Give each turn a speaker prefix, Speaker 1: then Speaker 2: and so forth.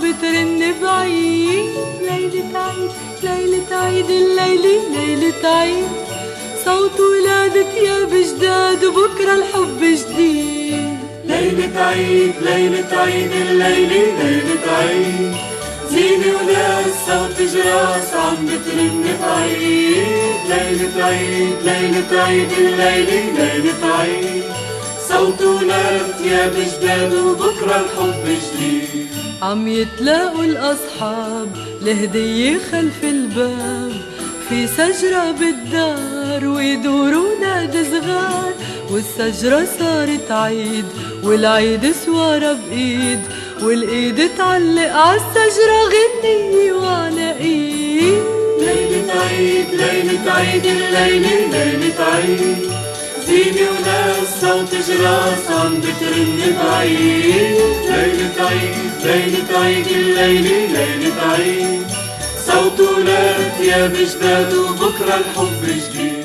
Speaker 1: بترن بعيد. ليلة عيد ليلة عيد الليلة ليلة عيد، صوت ولادة ثياب جداد وبكرة الحب جديد.
Speaker 2: ليلة عيد ليلة عيد الليلة ليلة عيد، زينة وناس صوت جراس عم بترن بعيد. ليلة عيد ليلة عيد الليلة ليلة عيد، صوت ولاد ثياب جداد وبكرة الحب جديد.
Speaker 1: عم يتلاقوا الأصحاب لهدية خلف الباب، في شجرة بالدار ويدوروا نادي صغار، والشجرة صارت عيد والعيد سوارة بإيد، والإيد تعلق عالشجرة غنية وعلى إيد.
Speaker 2: ليلة عيد ليلة عيد الليلة ليلة عيد، زينة وناس صوت جراس عم بترن بعيد. ليلة عيد ليلة عيد الليلة ليلة عيد، صوت ولاد ثياب جداد وبكرة الحب جديد.